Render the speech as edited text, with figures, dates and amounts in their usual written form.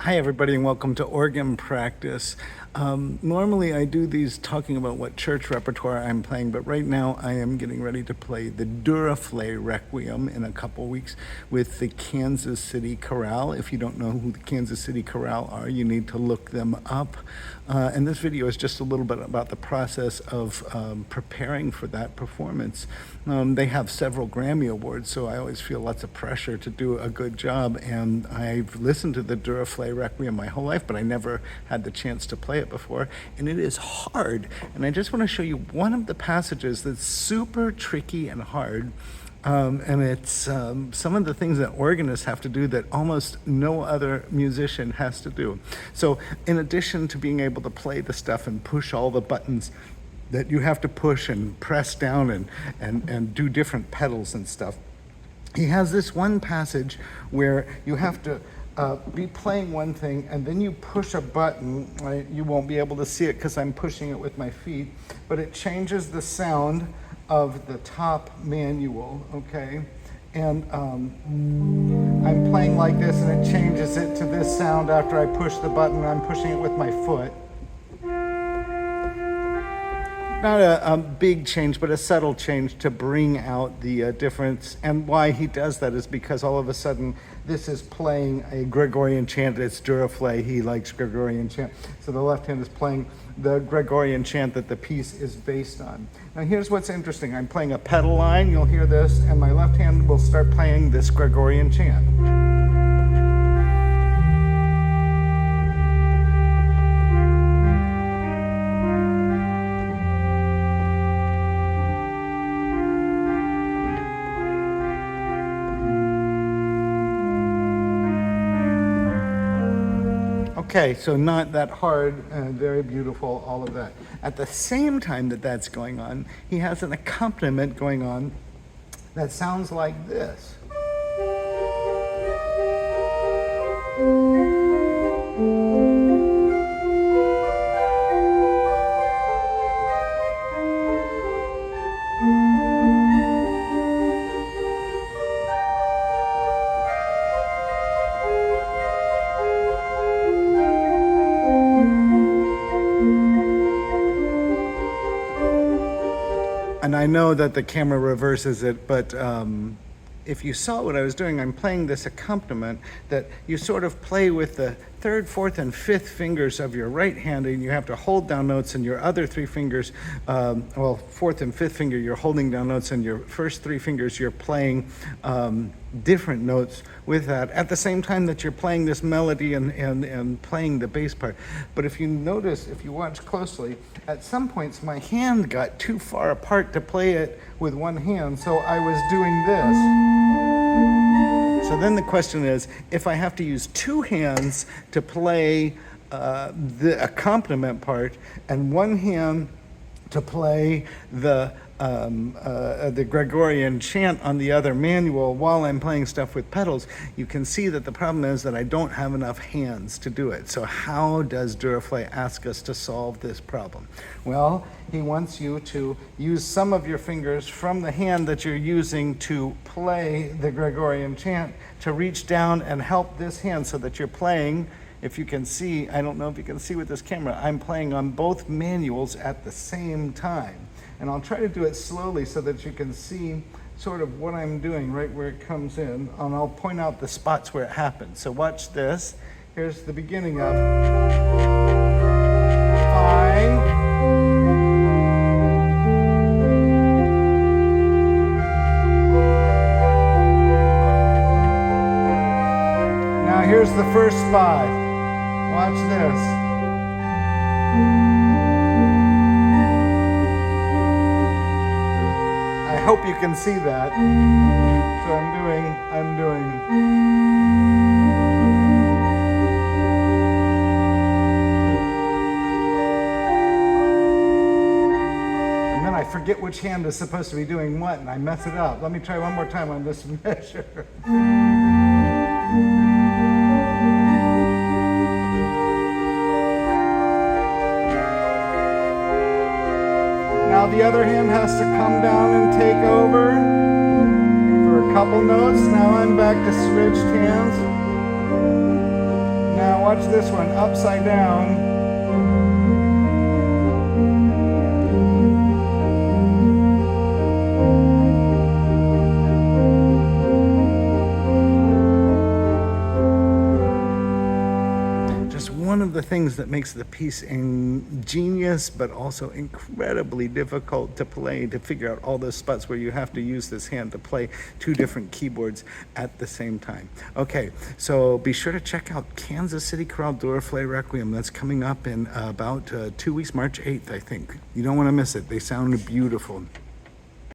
Hi, everybody, and welcome to organ practice. Normally, I do these talking about what church repertoire I'm playing, but right now I am getting ready to play the Duruflé Requiem in a couple weeks with the Kansas City Chorale. If you don't know who the Kansas City Chorale are, you need to look them up. And this video is just a little bit about the process of preparing for that performance. They have several Grammy Awards, so I always feel lots of pressure to do a good job, and I've listened to the Duruflé Requiem my whole life, but I never had the chance to play it before, and it is hard. And I just want to show you one of the passages that's super tricky and hard. And it's some of the things that organists have to do that almost no other musician has to do. So in addition to being able to play the stuff and push all the buttons that you have to push and press down and do different pedals and stuff, he has this one passage where you have to be playing one thing and then you push a button. Right? You won't be able to see it because I'm pushing it with my feet, but it changes the sound of the top manual, okay? And I'm playing like this and it changes it to this sound after I push the button. I'm pushing it with my foot. Not a big change, but a subtle change to bring out the difference. And why he does that is because all of a sudden this is playing a Gregorian chant. It's Duruflé. He likes Gregorian chant. So the left hand is playing the Gregorian chant that the piece is based on. Now here's what's interesting. I'm playing a pedal line. You'll hear this. And my left hand will start playing this Gregorian chant. Okay, so not that hard, very beautiful, all of that. At the same time that that's going on, he has an accompaniment going on that sounds like this. And I know that the camera reverses it, but if you saw what I was doing, I'm playing this accompaniment that you sort of play with the third, fourth, and fifth fingers of your right hand, and you have to hold down notes, and your other three fingers, fourth and fifth finger, you're holding down notes, and your first three fingers, you're playing different notes with that at the same time that you're playing this melody and playing the bass part. But if you notice, if you watch closely, at some points my hand got too far apart to play it with one hand, so I was doing this. So then the question is, if I have to use two hands to play the accompaniment part and one hand to play the Gregorian chant on the other manual while I'm playing stuff with pedals, you can see that the problem is that I don't have enough hands to do it. So how does Duruflé ask us to solve this problem? Well, he wants you to use some of your fingers from the hand that you're using to play the Gregorian chant to reach down and help this hand so that you're playing. If you can see, I don't know if you can see with this camera, I'm playing on both manuals at the same time. And I'll try to do it slowly so that you can see sort of what I'm doing right where it comes in. And I'll point out the spots where it happens. So watch this. Here's the beginning of fine. Now here's the first spot. Watch this. I hope you can see that. So I'm doing. And then I forget which hand is supposed to be doing what, and I mess it up. Let me try one more time on this measure. Now the other hand has to come down and take over for a couple notes. Now I'm back to switched hands. Now watch this one, upside down. One of the things that makes the piece ingenious but also incredibly difficult to play, to figure out all those spots where you have to use this hand to play two different keyboards at the same time. Okay, so be sure to check out Kansas City Chorale Duruflé Requiem. That's coming up in about 2 weeks, March 8th, I think. You don't want to miss it. They sound beautiful.